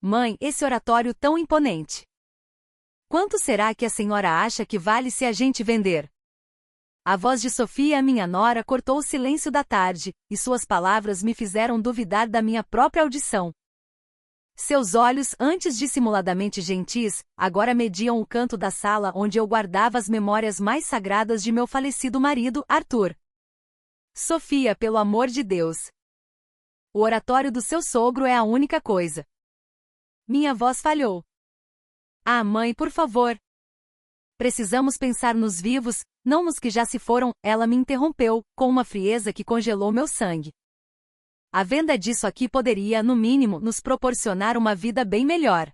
Mãe, esse oratório tão imponente. Quanto será que a senhora acha que vale se a gente vender? A voz de Sofia, minha nora, cortou o silêncio da tarde, e suas palavras me fizeram duvidar da minha própria audição. Seus olhos, antes dissimuladamente gentis, agora mediam o canto da sala onde eu guardava as memórias mais sagradas de meu falecido marido, Arthur. Sofia, pelo amor de Deus. O oratório do seu sogro é a única coisa. Minha voz falhou. Ah, mãe, por favor. Precisamos pensar nos vivos, não nos que já se foram, ela me interrompeu, com uma frieza que congelou meu sangue. A venda disso aqui poderia, no mínimo, nos proporcionar uma vida bem melhor.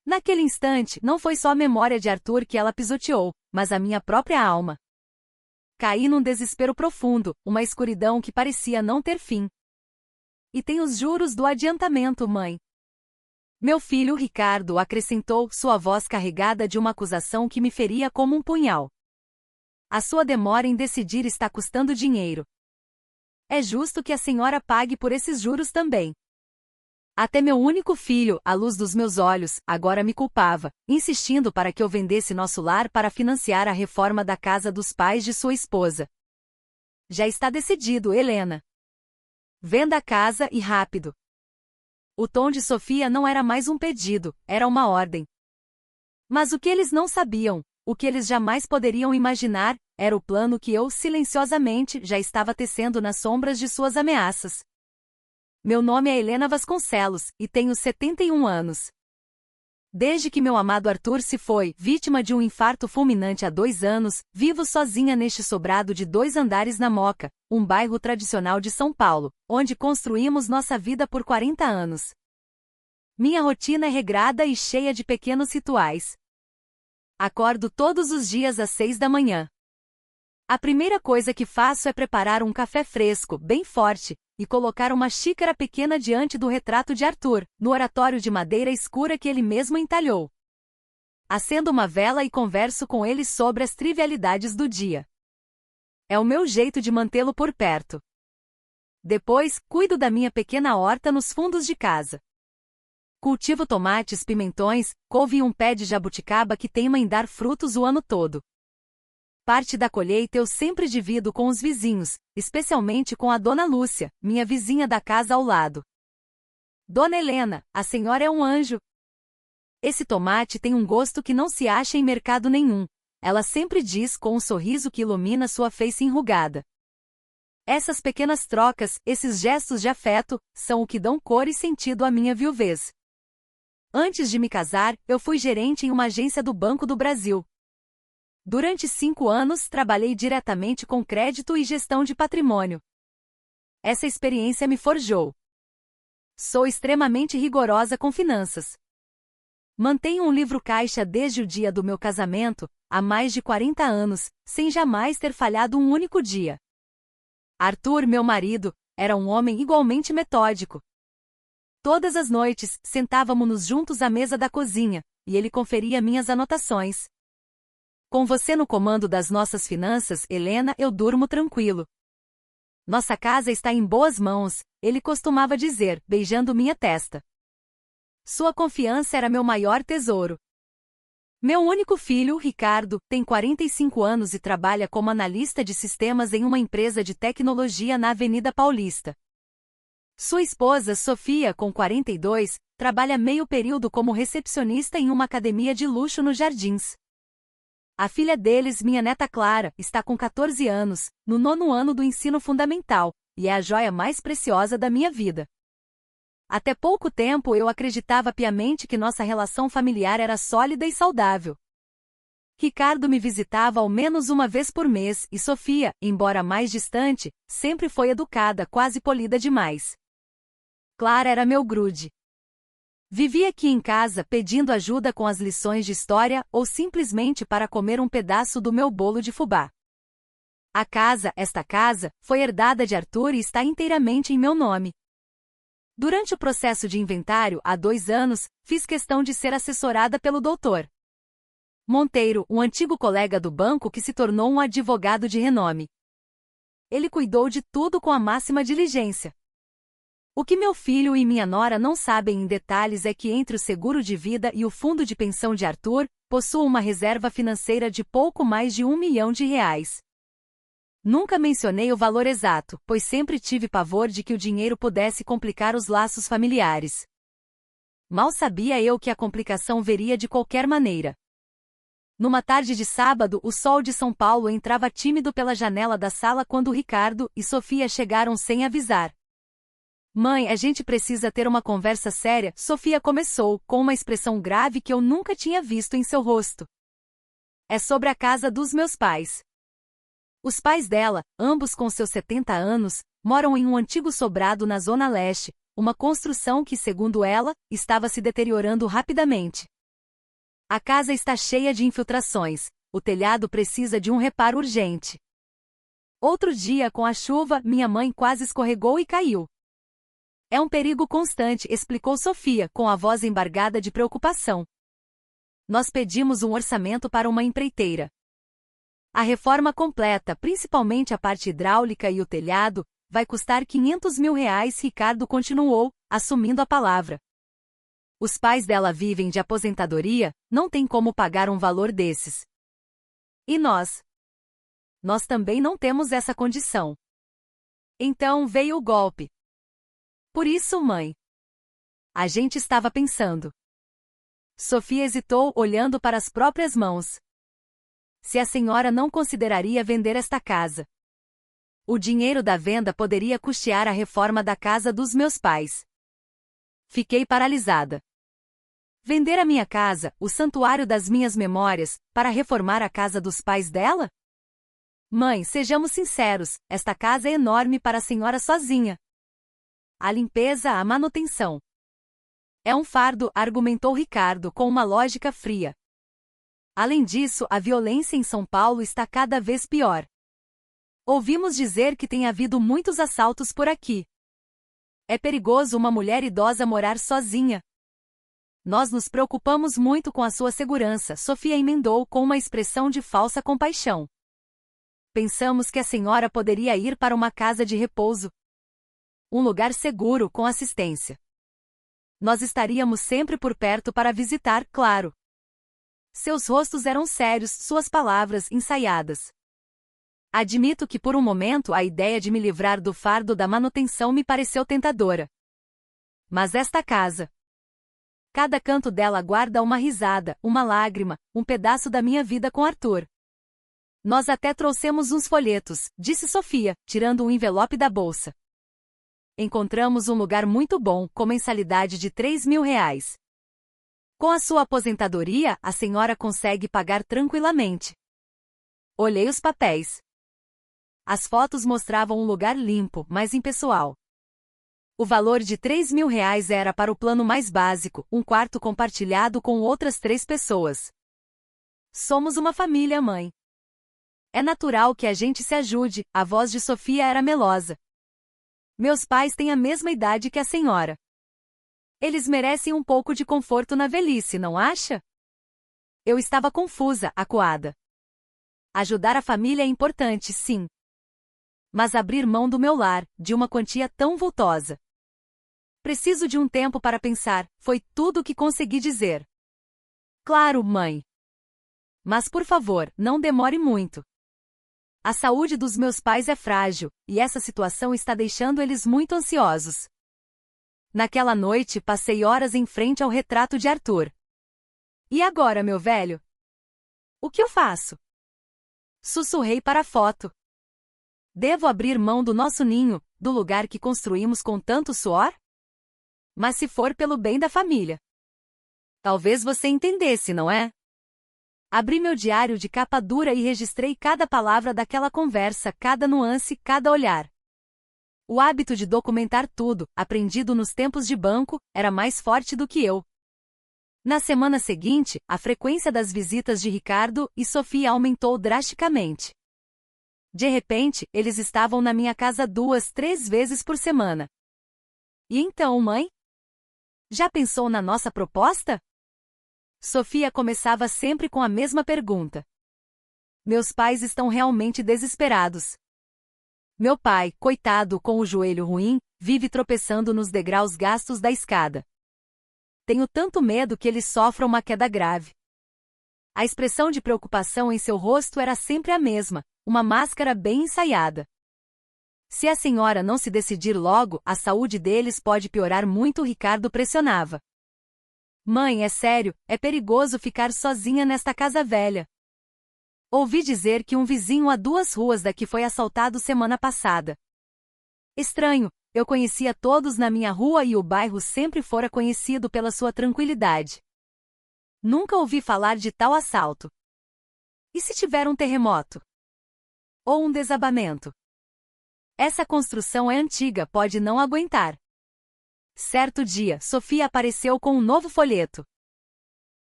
Naquele instante, não foi só a memória de Arthur que ela pisoteou, mas a minha própria alma. Caí num desespero profundo, uma escuridão que parecia não ter fim. E tem os juros do adiantamento, mãe. Meu filho Ricardo acrescentou, sua voz carregada de uma acusação que me feria como um punhal. A sua demora em decidir está custando dinheiro. É justo que a senhora pague por esses juros também. Até meu único filho, à luz dos meus olhos, agora me culpava, insistindo para que eu vendesse nosso lar para financiar a reforma da casa dos pais de sua esposa. Já está decidido, Helena. Venda a casa e rápido. O tom de Sofia não era mais um pedido, era uma ordem. Mas o que eles não sabiam, o que eles jamais poderiam imaginar, era o plano que eu, silenciosamente, já estava tecendo nas sombras de suas ameaças. Meu nome é Helena Vasconcelos, e tenho 71 anos. Desde que meu amado Arthur se foi, vítima de um infarto fulminante há 2 anos, vivo sozinha neste sobrado de 2 andares na Moca, um bairro tradicional de São Paulo, onde construímos nossa vida por 40 anos. Minha rotina é regrada e cheia de pequenos rituais. Acordo todos os dias às 6 da manhã. A primeira coisa que faço é preparar um café fresco, bem forte, e colocar uma xícara pequena diante do retrato de Arthur, no oratório de madeira escura que ele mesmo entalhou. Acendo uma vela e converso com ele sobre as trivialidades do dia. É o meu jeito de mantê-lo por perto. Depois, cuido da minha pequena horta nos fundos de casa. Cultivo tomates, pimentões, couve e um pé de jabuticaba que teima em dar frutos o ano todo. Parte da colheita eu sempre divido com os vizinhos, especialmente com a Dona Lúcia, minha vizinha da casa ao lado. Dona Helena, a senhora é um anjo. Esse tomate tem um gosto que não se acha em mercado nenhum, ela sempre diz com um sorriso que ilumina sua face enrugada. Essas pequenas trocas, esses gestos de afeto, são o que dão cor e sentido à minha viuvez. Antes de me casar, eu fui gerente em uma agência do Banco do Brasil. Durante 5 anos, trabalhei diretamente com crédito e gestão de patrimônio. Essa experiência me forjou. Sou extremamente rigorosa com finanças. Mantenho um livro-caixa desde o dia do meu casamento, há mais de 40 anos, sem jamais ter falhado um único dia. Arthur, meu marido, era um homem igualmente metódico. Todas as noites, sentávamos-nos juntos à mesa da cozinha, e ele conferia minhas anotações. Com você no comando das nossas finanças, Helena, eu durmo tranquilo. Nossa casa está em boas mãos, ele costumava dizer, beijando minha testa. Sua confiança era meu maior tesouro. Meu único filho, Ricardo, tem 45 anos e trabalha como analista de sistemas em uma empresa de tecnologia na Avenida Paulista. Sua esposa, Sofia, com 42, trabalha meio período como recepcionista em uma academia de luxo nos Jardins. A filha deles, minha neta Clara, está com 14 anos, no 9º ano do ensino fundamental, e é a joia mais preciosa da minha vida. Até pouco tempo eu acreditava piamente que nossa relação familiar era sólida e saudável. Ricardo me visitava ao menos uma vez por mês e Sofia, embora mais distante, sempre foi educada, quase polida demais. Clara era meu grude. Vivia aqui em casa pedindo ajuda com as lições de história ou simplesmente para comer um pedaço do meu bolo de fubá. Esta casa, foi herdada de Arthur e está inteiramente em meu nome. Durante o processo de inventário, há 2 anos, fiz questão de ser assessorada pelo Dr. Monteiro, um antigo colega do banco que se tornou um advogado de renome. Ele cuidou de tudo com a máxima diligência. O que meu filho e minha nora não sabem em detalhes é que entre o seguro de vida e o fundo de pensão de Arthur, possuo uma reserva financeira de pouco mais de R$ 1 milhão. Nunca mencionei o valor exato, pois sempre tive pavor de que o dinheiro pudesse complicar os laços familiares. Mal sabia eu que a complicação viria de qualquer maneira. Numa tarde de sábado, o sol de São Paulo entrava tímido pela janela da sala quando Ricardo e Sofia chegaram sem avisar. Mãe, a gente precisa ter uma conversa séria, Sofia começou, com uma expressão grave que eu nunca tinha visto em seu rosto. É sobre a casa dos meus pais. Os pais dela, ambos com seus 70 anos, moram em um antigo sobrado na Zona Leste, uma construção que, segundo ela, estava se deteriorando rapidamente. A casa está cheia de infiltrações, o telhado precisa de um reparo urgente. Outro dia, com a chuva, minha mãe quase escorregou e caiu. É um perigo constante, explicou Sofia, com a voz embargada de preocupação. Nós pedimos um orçamento para uma empreiteira. A reforma completa, principalmente a parte hidráulica e o telhado, vai custar R$ 500 mil, Ricardo continuou, assumindo a palavra. Os pais dela vivem de aposentadoria, não tem como pagar um valor desses. E nós? Nós também não temos essa condição. Então veio o golpe. Por isso, mãe. A gente estava pensando. Sofia hesitou, olhando para as próprias mãos. Se a senhora não consideraria vender esta casa. O dinheiro da venda poderia custear a reforma da casa dos meus pais. Fiquei paralisada. Vender a minha casa, o santuário das minhas memórias, para reformar a casa dos pais dela? Mãe, sejamos sinceros, esta casa é enorme para a senhora sozinha. A limpeza, a manutenção. É um fardo, argumentou Ricardo com uma lógica fria. Além disso, a violência em São Paulo está cada vez pior. Ouvimos dizer que tem havido muitos assaltos por aqui. É perigoso uma mulher idosa morar sozinha. Nós nos preocupamos muito com a sua segurança, Sofia emendou com uma expressão de falsa compaixão. Pensamos que a senhora poderia ir para uma casa de repouso. Um lugar seguro com assistência. Nós estaríamos sempre por perto para visitar, claro. Seus rostos eram sérios, suas palavras ensaiadas. Admito que por um momento a ideia de me livrar do fardo da manutenção me pareceu tentadora. Mas esta casa... Cada canto dela guarda uma risada, uma lágrima, um pedaço da minha vida com Arthur. Nós até trouxemos uns folhetos, disse Sofia, tirando um envelope da bolsa. Encontramos um lugar muito bom, com mensalidade de R$ 3.000. Com a sua aposentadoria, a senhora consegue pagar tranquilamente. Olhei os papéis. As fotos mostravam um lugar limpo, mas impessoal. O valor de R$ 3.000 era para o plano mais básico, um quarto compartilhado com outras 3 pessoas. Somos uma família, mãe. É natural que a gente se ajude, a voz de Sofia era melosa. Meus pais têm a mesma idade que a senhora. Eles merecem um pouco de conforto na velhice, não acha? Eu estava confusa, acuada. Ajudar a família é importante, sim. Mas abrir mão do meu lar, de uma quantia tão vultosa. Preciso de um tempo para pensar, foi tudo o que consegui dizer. Claro, mãe. Mas por favor, não demore muito. A saúde dos meus pais é frágil, e essa situação está deixando eles muito ansiosos. Naquela noite passei horas em frente ao retrato de Arthur. E agora, meu velho? O que eu faço? Sussurrei para a foto. Devo abrir mão do nosso ninho, do lugar que construímos com tanto suor? Mas se for pelo bem da família. Talvez você entendesse, não é? Abri meu diário de capa dura e registrei cada palavra daquela conversa, cada nuance, cada olhar. O hábito de documentar tudo, aprendido nos tempos de banco, era mais forte do que eu. Na semana seguinte, a frequência das visitas de Ricardo e Sofia aumentou drasticamente. De repente, eles estavam na minha casa 2, 3 vezes por semana. E então, mãe? Já pensou na nossa proposta? Sofia começava sempre com a mesma pergunta. Meus pais estão realmente desesperados. Meu pai, coitado com o joelho ruim, vive tropeçando nos degraus gastos da escada. Tenho tanto medo que ele sofra uma queda grave. A expressão de preocupação em seu rosto era sempre a mesma, uma máscara bem ensaiada. Se a senhora não se decidir logo, a saúde deles pode piorar muito, Ricardo pressionava. Mãe, é sério, é perigoso ficar sozinha nesta casa velha. Ouvi dizer que um vizinho a 2 ruas daqui foi assaltado semana passada. Estranho, eu conhecia todos na minha rua e o bairro sempre fora conhecido pela sua tranquilidade. Nunca ouvi falar de tal assalto. E se tiver um terremoto? Ou um desabamento? Essa construção é antiga, pode não aguentar. Certo dia, Sofia apareceu com um novo folheto.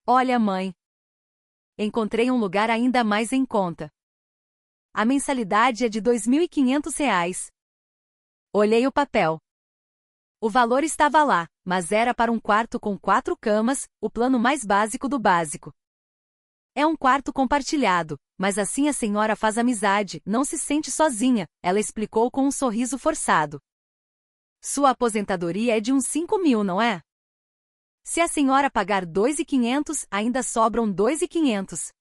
Olha, mãe. Encontrei um lugar ainda mais em conta. A mensalidade é de R$ 2.500. Olhei o papel. O valor estava lá, mas era para um quarto com 4 camas, o plano mais básico do básico. É um quarto compartilhado, mas assim a senhora faz amizade, não se sente sozinha, ela explicou com um sorriso forçado. Sua aposentadoria é de uns 5.000, não é? Se a senhora pagar R$ 2.500, ainda sobram R$ 2.500.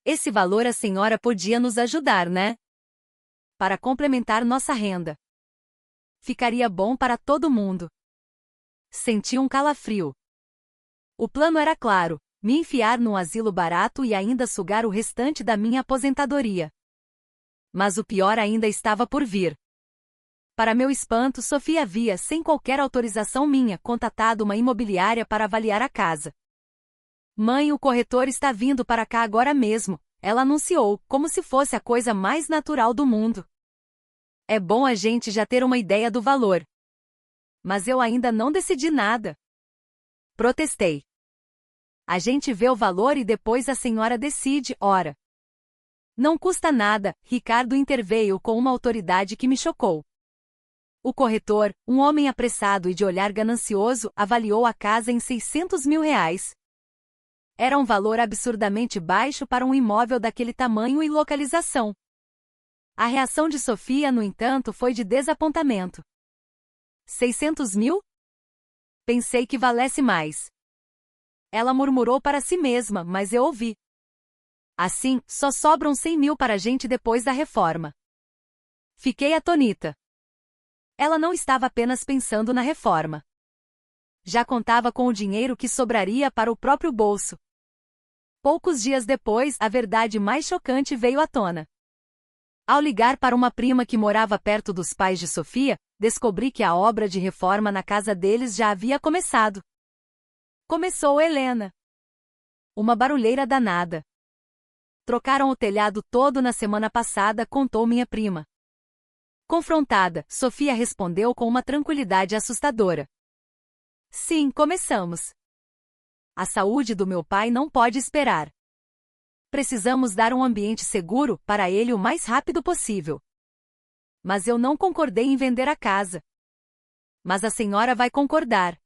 Esse valor a senhora podia nos ajudar, né? Para complementar nossa renda. Ficaria bom para todo mundo. Senti um calafrio. O plano era claro, me enfiar num asilo barato e ainda sugar o restante da minha aposentadoria. Mas o pior ainda estava por vir. Para meu espanto, Sofia havia, sem qualquer autorização minha, contatado uma imobiliária para avaliar a casa. Mãe, o corretor está vindo para cá agora mesmo, ela anunciou, como se fosse a coisa mais natural do mundo. É bom a gente já ter uma ideia do valor. Mas eu ainda não decidi nada. Protestei. A gente vê o valor e depois a senhora decide, ora. Não custa nada, Ricardo interveio com uma autoridade que me chocou. O corretor, um homem apressado e de olhar ganancioso, avaliou a casa em R$ 600.000. Era um valor absurdamente baixo para um imóvel daquele tamanho e localização. A reação de Sofia, no entanto, foi de desapontamento. 600.000? Pensei que valesse mais. Ela murmurou para si mesma, mas eu ouvi. Assim, só sobram 100.000 para a gente depois da reforma. Fiquei atônita. Ela não estava apenas pensando na reforma. Já contava com o dinheiro que sobraria para o próprio bolso. Poucos dias depois, a verdade mais chocante veio à tona. Ao ligar para uma prima que morava perto dos pais de Sofia, descobri que a obra de reforma na casa deles já havia começado. Começou Helena. Uma barulheira danada. Trocaram o telhado todo na semana passada, contou minha prima. Confrontada, Sofia respondeu com uma tranquilidade assustadora. Sim, começamos. A saúde do meu pai não pode esperar. Precisamos dar um ambiente seguro para ele o mais rápido possível. Mas eu não concordei em vender a casa. Mas a senhora vai concordar.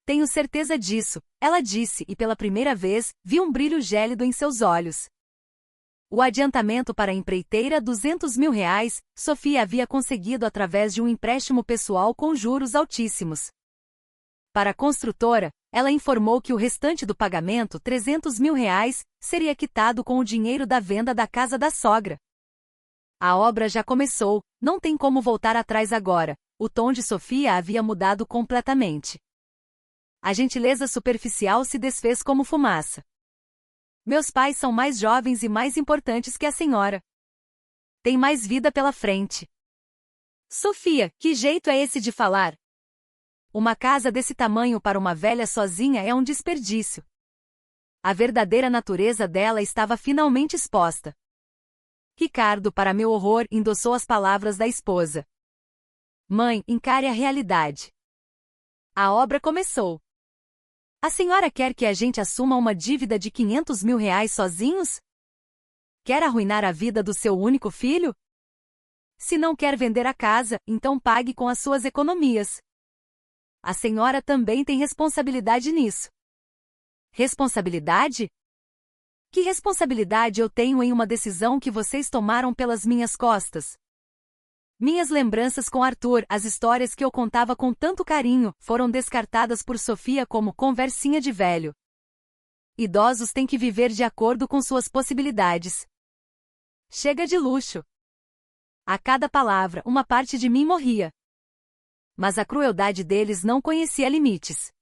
Tenho certeza disso, ela disse e pela primeira vez, vi um brilho gélido em seus olhos. O adiantamento para a empreiteira, R$ 200.000, Sofia havia conseguido através de um empréstimo pessoal com juros altíssimos. Para a construtora, ela informou que o restante do pagamento, R$ 300.000, seria quitado com o dinheiro da venda da casa da sogra. A obra já começou, não tem como voltar atrás agora, o tom de Sofia havia mudado completamente. A gentileza superficial se desfez como fumaça. Meus pais são mais jovens e mais importantes que a senhora. Tem mais vida pela frente. Sofia, que jeito é esse de falar? Uma casa desse tamanho para uma velha sozinha é um desperdício. A verdadeira natureza dela estava finalmente exposta. Ricardo, para meu horror, endossou as palavras da esposa. Mãe, encare a realidade. A obra começou. A senhora quer que a gente assuma uma dívida de R$ 500.000 sozinhos? Quer arruinar a vida do seu único filho? Se não quer vender a casa, então pague com as suas economias. A senhora também tem responsabilidade nisso. Responsabilidade? Que responsabilidade eu tenho em uma decisão que vocês tomaram pelas minhas costas? Minhas lembranças com Arthur, as histórias que eu contava com tanto carinho, foram descartadas por Sofia como conversinha de velho. Idosos têm que viver de acordo com suas possibilidades. Chega de luxo. A cada palavra, uma parte de mim morria. Mas a crueldade deles não conhecia limites.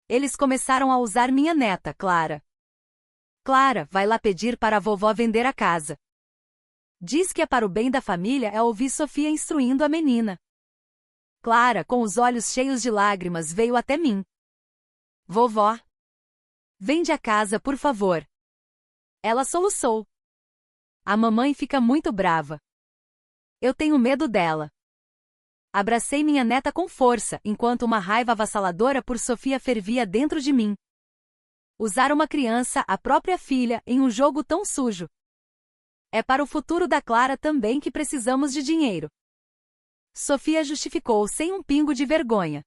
Eles começaram a usar minha neta, Clara. Clara, vai lá pedir para a vovó vender a casa. Diz que é para o bem da família. Ouvi Sofia instruindo a menina. Clara, com os olhos cheios de lágrimas, veio até mim. Vovó. Vende a casa, por favor. Ela soluçou. A mamãe fica muito brava. Eu tenho medo dela. Abracei minha neta com força, enquanto uma raiva avassaladora por Sofia fervia dentro de mim. Usar uma criança, a própria filha, em um jogo tão sujo. É para o futuro da Clara também que precisamos de dinheiro. Sofia justificou sem um pingo de vergonha.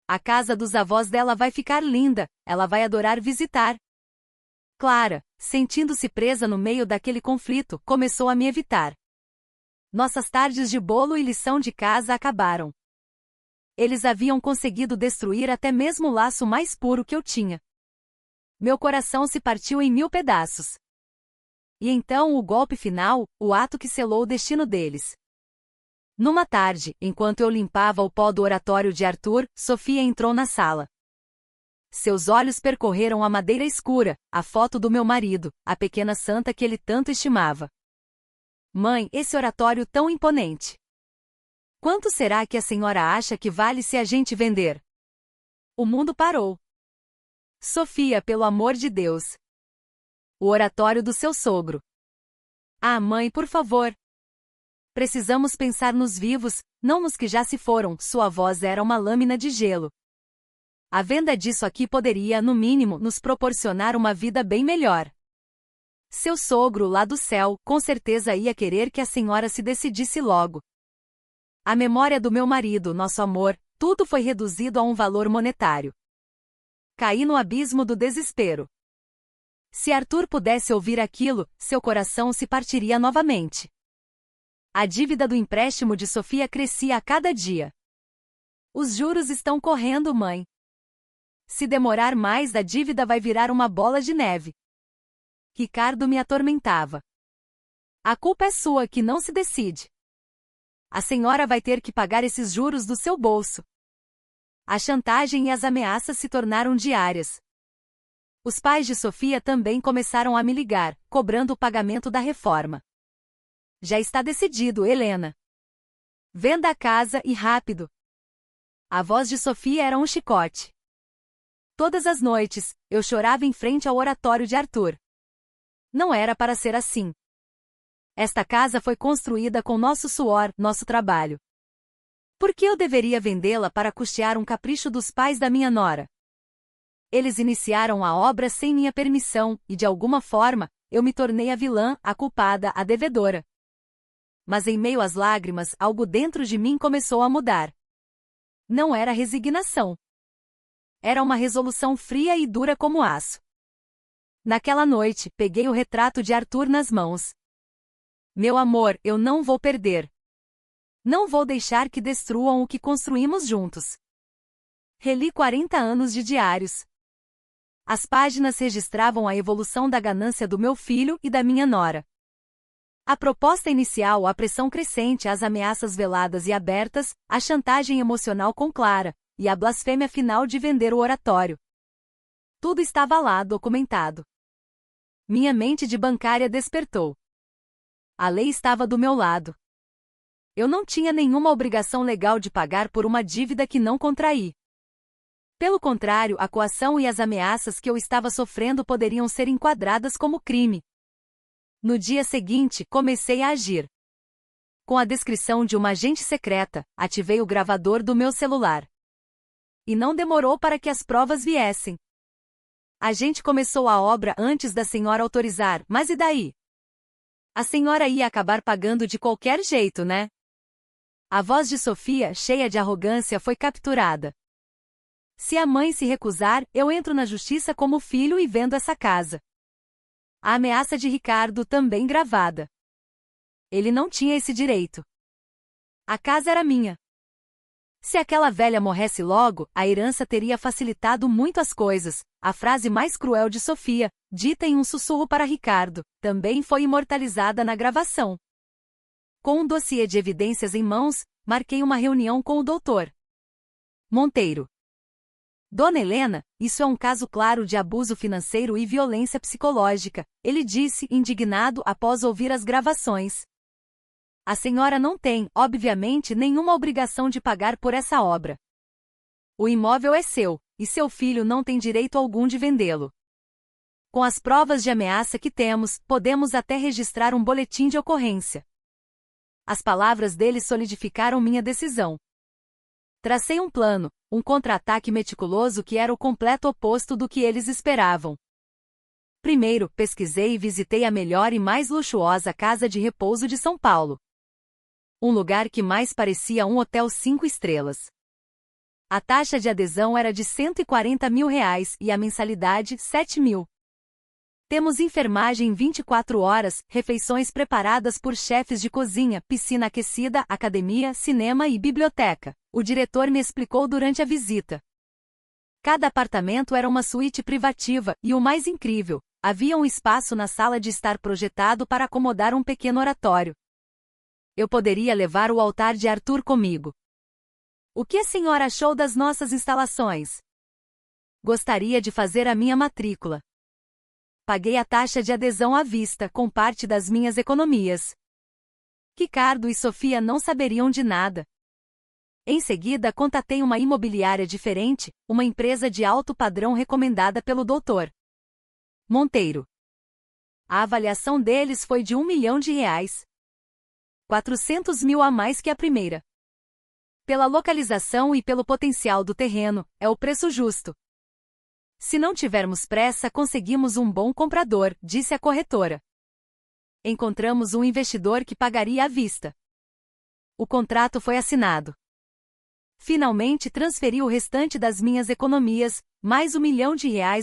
A casa dos avós dela vai ficar linda, ela vai adorar visitar. Clara, sentindo-se presa no meio daquele conflito, começou a me evitar. Nossas tardes de bolo e lição de casa acabaram. Eles haviam conseguido destruir até mesmo o laço mais puro que eu tinha. Meu coração se partiu em 1000 pedaços. E então o golpe final, o ato que selou o destino deles. Numa tarde, enquanto eu limpava o pó do oratório de Arthur, Sofia entrou na sala. Seus olhos percorreram a madeira escura, a foto do meu marido, a pequena santa que ele tanto estimava. Mãe, esse oratório tão imponente. Quanto será que a senhora acha que vale se a gente vender? O mundo parou. Sofia, pelo amor de Deus. O oratório do seu sogro. Ah, mãe, por favor. Precisamos pensar nos vivos, não nos que já se foram. Sua voz era uma lâmina de gelo. A venda disso aqui poderia, no mínimo, nos proporcionar uma vida bem melhor. Seu sogro lá do céu, com certeza ia querer que a senhora se decidisse logo. A memória do meu marido, nosso amor, tudo foi reduzido a um valor monetário. Caí no abismo do desespero. Se Arthur pudesse ouvir aquilo, seu coração se partiria novamente. A dívida do empréstimo de Sofia crescia a cada dia. Os juros estão correndo, mãe. Se demorar mais, a dívida vai virar uma bola de neve. Ricardo me atormentava. A culpa é sua que não se decide. A senhora vai ter que pagar esses juros do seu bolso. A chantagem e as ameaças se tornaram diárias. Os pais de Sofia também começaram a me ligar, cobrando o pagamento da reforma. Já está decidido, Helena. Venda a casa e rápido. A voz de Sofia era um chicote. Todas as noites, eu chorava em frente ao oratório de Arthur. Não era para ser assim. Esta casa foi construída com nosso suor, nosso trabalho. Por que eu deveria vendê-la para custear um capricho dos pais da minha nora? Eles iniciaram a obra sem minha permissão, e de alguma forma, eu me tornei a vilã, a culpada, a devedora. Mas em meio às lágrimas, algo dentro de mim começou a mudar. Não era resignação. Era uma resolução fria e dura como aço. Naquela noite, peguei o retrato de Arthur nas mãos. Meu amor, eu não vou perder. Não vou deixar que destruam o que construímos juntos. Reli 40 anos de diários. As páginas registravam a evolução da ganância do meu filho e da minha nora. A proposta inicial, a pressão crescente, as ameaças veladas e abertas, a chantagem emocional com Clara, e a blasfêmia final de vender o oratório. Tudo estava lá, documentado. Minha mente de bancária despertou. A lei estava do meu lado. Eu não tinha nenhuma obrigação legal de pagar por uma dívida que não contraí. Pelo contrário, a coação e as ameaças que eu estava sofrendo poderiam ser enquadradas como crime. No dia seguinte, comecei a agir. Com a descrição de uma agente secreta, ativei o gravador do meu celular. E não demorou para que as provas viessem. A gente começou a obra antes da senhora autorizar, mas e daí? A senhora ia acabar pagando de qualquer jeito, né? A voz de Sofia, cheia de arrogância, foi capturada. Se a mãe se recusar, eu entro na justiça como filho e vendo essa casa. A ameaça de Ricardo também gravada. Ele não tinha esse direito. A casa era minha. Se aquela velha morresse logo, a herança teria facilitado muito as coisas. A frase mais cruel de Sofia, dita em um sussurro para Ricardo, também foi imortalizada na gravação. Com um dossiê de evidências em mãos, marquei uma reunião com o Dr. Monteiro. Dona Helena, isso é um caso claro de abuso financeiro e violência psicológica, ele disse, indignado após ouvir as gravações. A senhora não tem, obviamente, nenhuma obrigação de pagar por essa obra. O imóvel é seu, e seu filho não tem direito algum de vendê-lo. Com as provas de ameaça que temos, podemos até registrar um boletim de ocorrência. As palavras dele solidificaram minha decisão. Tracei um plano, um contra-ataque meticuloso que era o completo oposto do que eles esperavam. Primeiro, pesquisei e visitei a melhor e mais luxuosa casa de repouso de São Paulo. Um lugar que mais parecia um hotel 5 estrelas. A taxa de adesão era de R$ 140 mil e a mensalidade 7 mil. Temos enfermagem 24 horas, refeições preparadas por chefes de cozinha, piscina aquecida, academia, cinema e biblioteca. O diretor me explicou durante a visita. Cada apartamento era uma suíte privativa, e o mais incrível, havia um espaço na sala de estar projetado para acomodar um pequeno oratório. Eu poderia levar o altar de Arthur comigo. O que a senhora achou das nossas instalações? Gostaria de fazer a minha matrícula. Paguei a taxa de adesão à vista, com parte das minhas economias. Ricardo e Sofia não saberiam de nada. Em seguida, contatei uma imobiliária diferente, uma empresa de alto padrão recomendada pelo Dr. Monteiro. A avaliação deles foi de R$ 1 milhão. 400 mil a mais que a primeira. Pela localização e pelo potencial do terreno, é o preço justo. Se não tivermos pressa, conseguimos um bom comprador, disse a corretora. Encontramos um investidor que pagaria à vista. O contrato foi assinado. Finalmente transferi o restante das minhas economias, mais R$ 1 milhão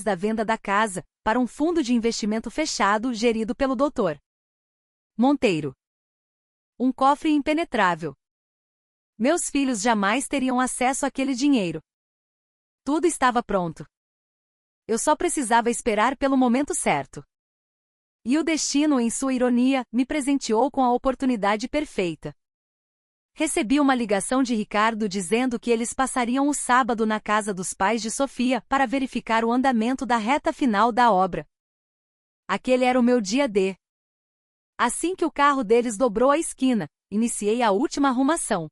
da venda da casa, para um fundo de investimento fechado gerido pelo Dr. Monteiro. Um cofre impenetrável. Meus filhos jamais teriam acesso àquele dinheiro. Tudo estava pronto. Eu só precisava esperar pelo momento certo. E o destino, em sua ironia, me presenteou com a oportunidade perfeita. Recebi uma ligação de Ricardo dizendo que eles passariam o sábado na casa dos pais de Sofia para verificar o andamento da reta final da obra. Aquele era o meu dia D. Assim que o carro deles dobrou a esquina, iniciei a última arrumação.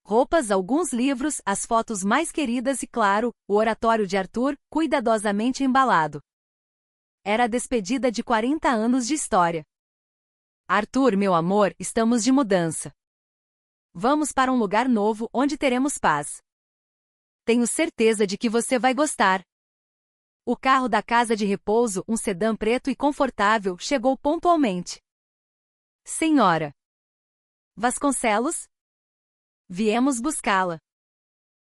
Roupas, alguns livros, as fotos mais queridas e, claro, o oratório de Arthur, cuidadosamente embalado. Era a despedida de 40 anos de história. Arthur, meu amor, estamos de mudança. Vamos para um lugar novo, onde teremos paz. Tenho certeza de que você vai gostar. O carro da casa de repouso, um sedã preto e confortável, chegou pontualmente. Senhora Vasconcelos? Viemos buscá-la.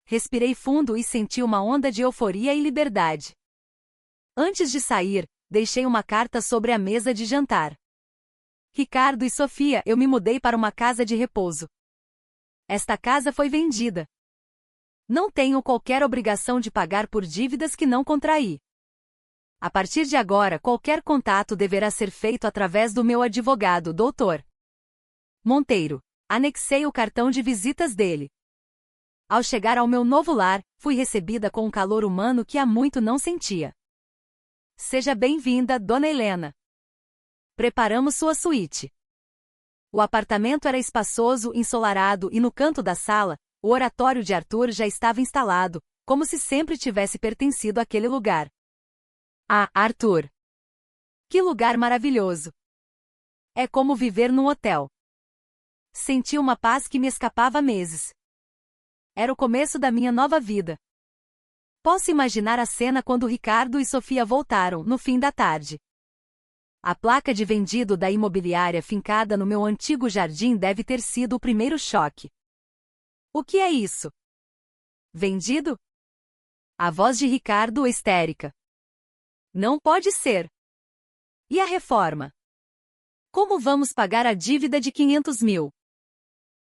Respirei fundo e senti uma onda de euforia e liberdade. Antes de sair, deixei uma carta sobre a mesa de jantar. Ricardo e Sofia, eu me mudei para uma casa de repouso. Esta casa foi vendida. Não tenho qualquer obrigação de pagar por dívidas que não contraí. A partir de agora, qualquer contato deverá ser feito através do meu advogado, Dr. Monteiro. Anexei o cartão de visitas dele. Ao chegar ao meu novo lar, fui recebida com um calor humano que há muito não sentia. Seja bem-vinda, Dona Helena. Preparamos sua suíte. O apartamento era espaçoso, ensolarado e no canto da sala, o oratório de Arthur já estava instalado, como se sempre tivesse pertencido àquele lugar. Ah, Arthur! Que lugar maravilhoso! É como viver num hotel. Senti uma paz que me escapava há meses. Era o começo da minha nova vida. Posso imaginar a cena quando Ricardo e Sofia voltaram, no fim da tarde. A placa de vendido da imobiliária fincada no meu antigo jardim deve ter sido o primeiro choque. O que é isso? Vendido? A voz de Ricardo histérica. Não pode ser. E a reforma? Como vamos pagar a dívida de 500 mil?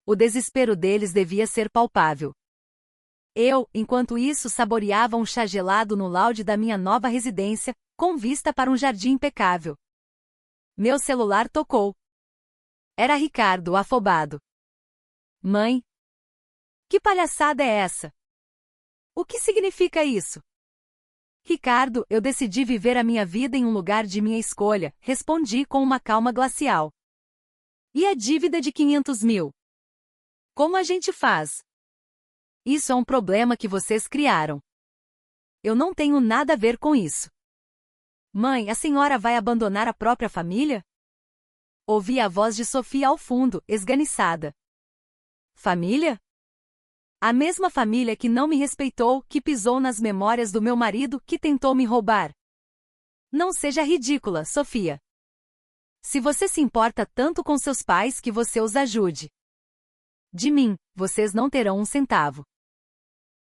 O desespero deles devia ser palpável. Eu, enquanto isso, saboreava um chá gelado no lounge da minha nova residência, com vista para um jardim impecável. Meu celular tocou. Era Ricardo, afobado. Mãe? Que palhaçada é essa? O que significa isso? Ricardo, eu decidi viver a minha vida em um lugar de minha escolha, respondi com uma calma glacial. E a dívida de 500 mil? Como a gente faz? Isso é um problema que vocês criaram. Eu não tenho nada a ver com isso. Mãe, a senhora vai abandonar a própria família? Ouvi a voz de Sofia ao fundo, esganiçada. Família? A mesma família que não me respeitou, que pisou nas memórias do meu marido, que tentou me roubar. Não seja ridícula, Sofia. Se você se importa tanto com seus pais, que você os ajude. De mim, vocês não terão um centavo.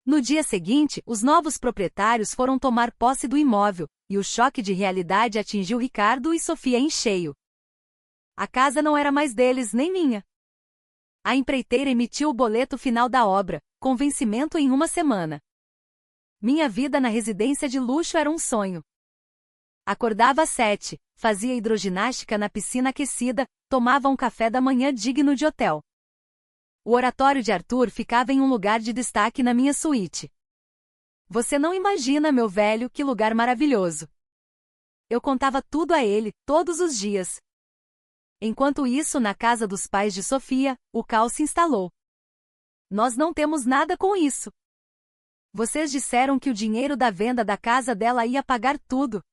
No dia seguinte, os novos proprietários foram tomar posse do imóvel, e o choque de realidade atingiu Ricardo e Sofia em cheio. A casa não era mais deles nem minha. A empreiteira emitiu o boleto final da obra, com vencimento em 1 semana. Minha vida na residência de luxo era um sonho. Acordava às 7, fazia hidroginástica na piscina aquecida, tomava um café da manhã digno de hotel. O oratório de Arthur ficava em um lugar de destaque na minha suíte. Você não imagina, meu velho, que lugar maravilhoso. Eu contava tudo a ele, todos os dias. Enquanto isso, na casa dos pais de Sofia, o caos se instalou. Nós não temos nada com isso. Vocês disseram que o dinheiro da venda da casa dela ia pagar tudo.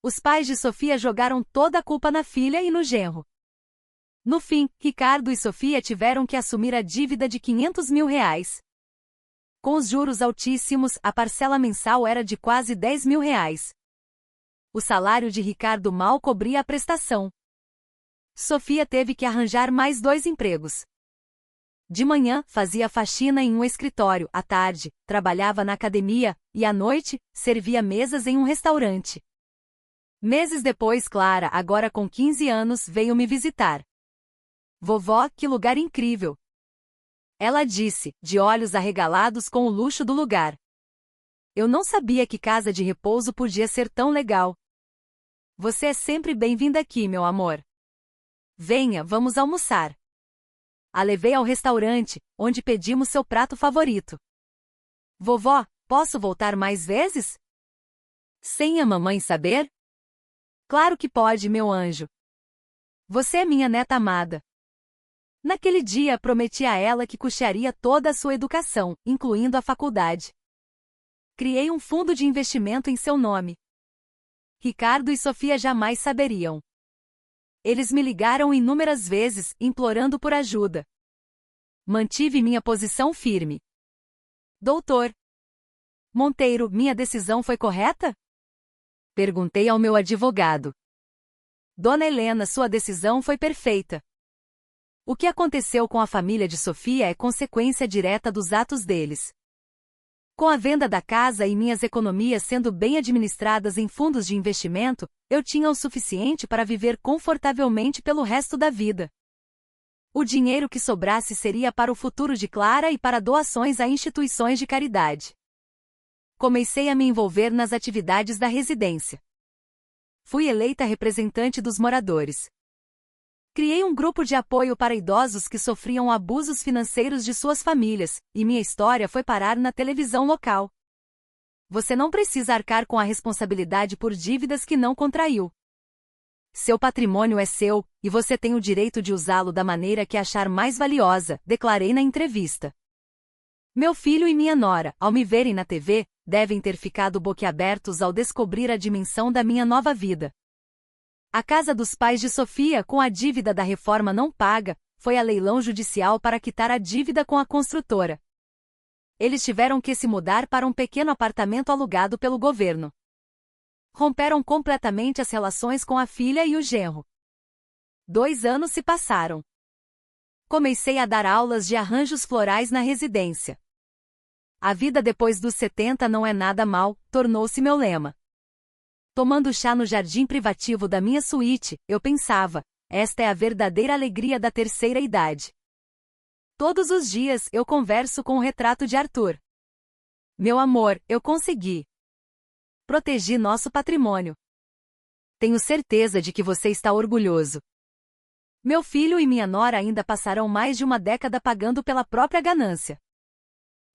Os pais de Sofia jogaram toda a culpa na filha e no genro. No fim, Ricardo e Sofia tiveram que assumir a dívida de 500 mil reais. Com os juros altíssimos, a parcela mensal era de quase 10 mil reais. O salário de Ricardo mal cobria a prestação. Sofia teve que arranjar mais 2 empregos. De manhã, fazia faxina em um escritório, à tarde, trabalhava na academia, e à noite, servia mesas em um restaurante. Meses depois, Clara, agora com 15 anos, veio me visitar. Vovó, que lugar incrível! Ela disse, de olhos arregalados com o luxo do lugar. Eu não sabia que casa de repouso podia ser tão legal. Você é sempre bem-vinda aqui, meu amor. Venha, vamos almoçar. A levei ao restaurante, onde pedimos seu prato favorito. Vovó, posso voltar mais vezes? Sem a mamãe saber? Claro que pode, meu anjo. Você é minha neta amada. Naquele dia, prometi a ela que custearia toda a sua educação, incluindo a faculdade. Criei um fundo de investimento em seu nome. Ricardo e Sofia jamais saberiam. Eles me ligaram inúmeras vezes, implorando por ajuda. Mantive minha posição firme. Doutor Monteiro, minha decisão foi correta? Perguntei ao meu advogado. Dona Helena, sua decisão foi perfeita. O que aconteceu com a família de Sofia é consequência direta dos atos deles. Com a venda da casa e minhas economias sendo bem administradas em fundos de investimento, eu tinha o suficiente para viver confortavelmente pelo resto da vida. O dinheiro que sobrasse seria para o futuro de Clara e para doações a instituições de caridade. Comecei a me envolver nas atividades da residência. Fui eleita representante dos moradores. Criei um grupo de apoio para idosos que sofriam abusos financeiros de suas famílias, e minha história foi parar na televisão local. Você não precisa arcar com a responsabilidade por dívidas que não contraiu. Seu patrimônio é seu, e você tem o direito de usá-lo da maneira que achar mais valiosa, declarei na entrevista. Meu filho e minha nora, ao me verem na TV, devem ter ficado boquiabertos ao descobrir a dimensão da minha nova vida. A casa dos pais de Sofia, com a dívida da reforma não paga, foi a leilão judicial para quitar a dívida com a construtora. Eles tiveram que se mudar para um pequeno apartamento alugado pelo governo. Romperam completamente as relações com a filha e o genro. 2 anos se passaram. Comecei a dar aulas de arranjos florais na residência. A vida depois dos 70 não é nada mal, tornou-se meu lema. Tomando chá no jardim privativo da minha suíte, eu pensava, esta é a verdadeira alegria da terceira idade. Todos os dias eu converso com o retrato de Arthur. Meu amor, eu consegui. Protegi nosso patrimônio. Tenho certeza de que você está orgulhoso. Meu filho e minha nora ainda passarão mais de uma década pagando pela própria ganância.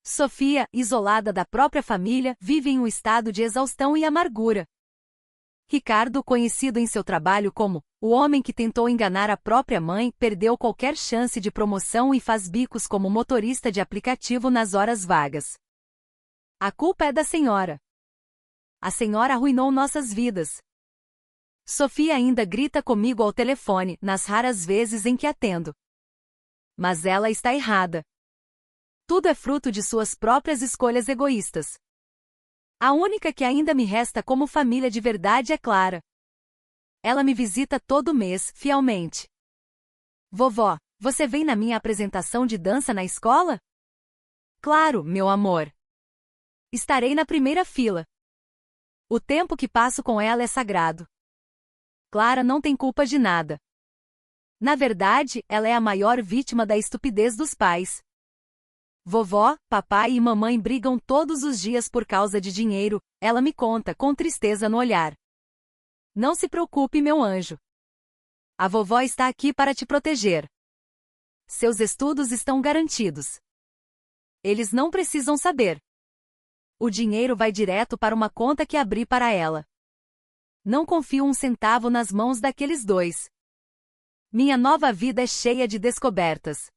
Sofia, isolada da própria família, vive em um estado de exaustão e amargura. Ricardo, conhecido em seu trabalho como o homem que tentou enganar a própria mãe, perdeu qualquer chance de promoção e faz bicos como motorista de aplicativo nas horas vagas. A culpa é da senhora. A senhora arruinou nossas vidas. Sofia ainda grita comigo ao telefone, nas raras vezes em que atendo. Mas ela está errada. Tudo é fruto de suas próprias escolhas egoístas. A única que ainda me resta como família de verdade é Clara. Ela me visita todo mês, fielmente. Vovó, você vem na minha apresentação de dança na escola? Claro, meu amor. Estarei na primeira fila. O tempo que passo com ela é sagrado. Clara não tem culpa de nada. Na verdade, ela é a maior vítima da estupidez dos pais. Vovó, papai e mamãe brigam todos os dias por causa de dinheiro, ela me conta com tristeza no olhar. Não se preocupe, meu anjo. A vovó está aqui para te proteger. Seus estudos estão garantidos. Eles não precisam saber. O dinheiro vai direto para uma conta que abri para ela. Não confio um centavo nas mãos daqueles dois. Minha nova vida é cheia de descobertas.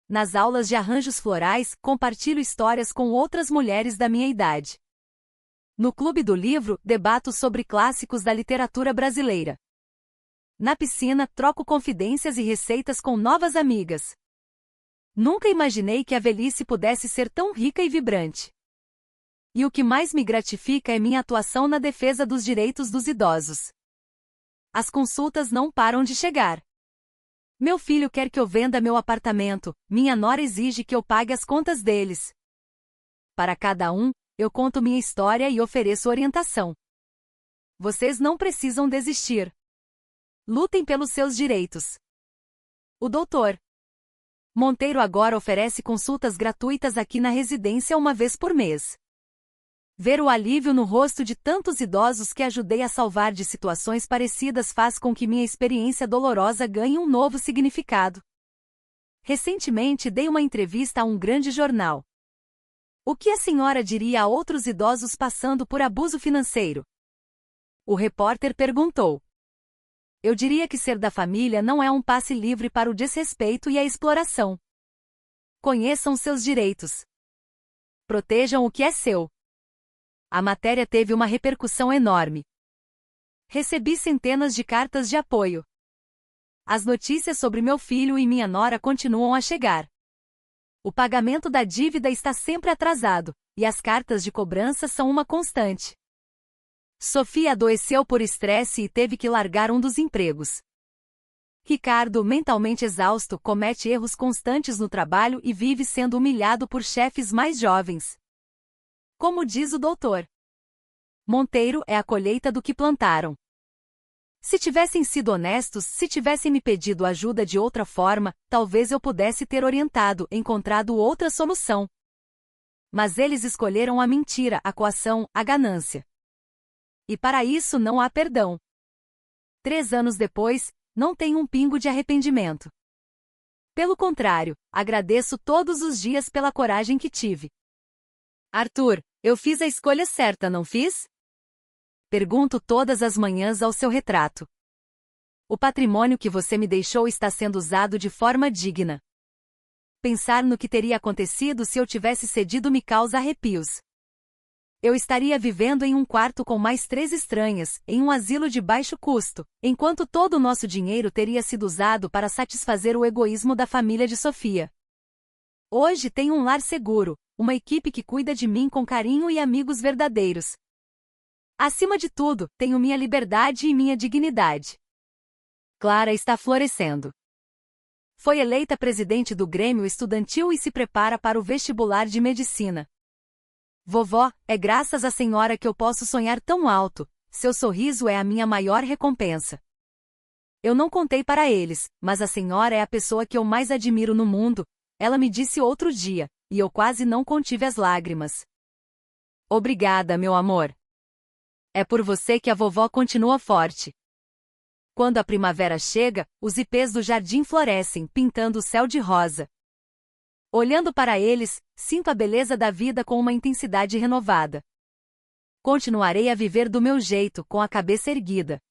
Nas aulas de arranjos florais, compartilho histórias com outras mulheres da minha idade. No Clube do Livro, debato sobre clássicos da literatura brasileira. Na piscina, troco confidências e receitas com novas amigas. Nunca imaginei que a velhice pudesse ser tão rica e vibrante. E o que mais me gratifica é minha atuação na defesa dos direitos dos idosos. As consultas não param de chegar. Meu filho quer que eu venda meu apartamento, minha nora exige que eu pague as contas deles. Para cada um, eu conto minha história e ofereço orientação. Vocês não precisam desistir. Lutem pelos seus direitos. O Dr. Monteiro agora oferece consultas gratuitas aqui na residência uma vez por mês. Ver o alívio no rosto de tantos idosos que ajudei a salvar de situações parecidas faz com que minha experiência dolorosa ganhe um novo significado. Recentemente dei uma entrevista a um grande jornal. O que a senhora diria a outros idosos passando por abuso financeiro? O repórter perguntou. Eu diria que ser da família não é um passe livre para o desrespeito e a exploração. Conheçam seus direitos. Protejam o que é seu. A matéria teve uma repercussão enorme. Recebi centenas de cartas de apoio. As notícias sobre meu filho e minha nora continuam a chegar. O pagamento da dívida está sempre atrasado, e as cartas de cobrança são uma constante. Sofia adoeceu por estresse e teve que largar um dos empregos. Ricardo, mentalmente exausto, comete erros constantes no trabalho e vive sendo humilhado por chefes mais jovens. Como diz o Dr. Monteiro, é a colheita do que plantaram. Se tivessem sido honestos, se tivessem me pedido ajuda de outra forma, talvez eu pudesse ter orientado, encontrado outra solução. Mas eles escolheram a mentira, a coação, a ganância. E para isso não há perdão. 3 anos depois, não tenho um pingo de arrependimento. Pelo contrário, agradeço todos os dias pela coragem que tive. Arthur, eu fiz a escolha certa, não fiz? Pergunto todas as manhãs ao seu retrato. O patrimônio que você me deixou está sendo usado de forma digna. Pensar no que teria acontecido se eu tivesse cedido me causa arrepios. Eu estaria vivendo em um quarto com mais 3 estranhas, em um asilo de baixo custo, enquanto todo o nosso dinheiro teria sido usado para satisfazer o egoísmo da família de Sofia. Hoje tenho um lar seguro, uma equipe que cuida de mim com carinho e amigos verdadeiros. Acima de tudo, tenho minha liberdade e minha dignidade. Clara está florescendo. Foi eleita presidente do Grêmio Estudantil e se prepara para o vestibular de medicina. Vovó, é graças à senhora que eu posso sonhar tão alto, seu sorriso é a minha maior recompensa. Eu não contei para eles, mas a senhora é a pessoa que eu mais admiro no mundo, ela me disse outro dia, e eu quase não contive as lágrimas. Obrigada, meu amor. É por você que a vovó continua forte. Quando a primavera chega, os ipês do jardim florescem, pintando o céu de rosa. Olhando para eles, sinto a beleza da vida com uma intensidade renovada. Continuarei a viver do meu jeito, com a cabeça erguida.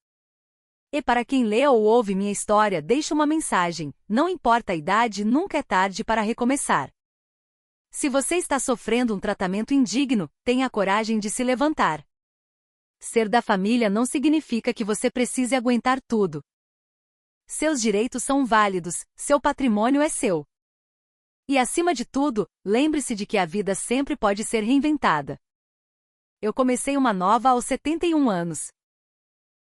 E para quem lê ou ouve minha história, deixo uma mensagem: não importa a idade, nunca é tarde para recomeçar. Se você está sofrendo um tratamento indigno, tenha a coragem de se levantar. Ser da família não significa que você precise aguentar tudo. Seus direitos são válidos, seu patrimônio é seu. E acima de tudo, lembre-se de que a vida sempre pode ser reinventada. Eu comecei uma nova aos 71 anos.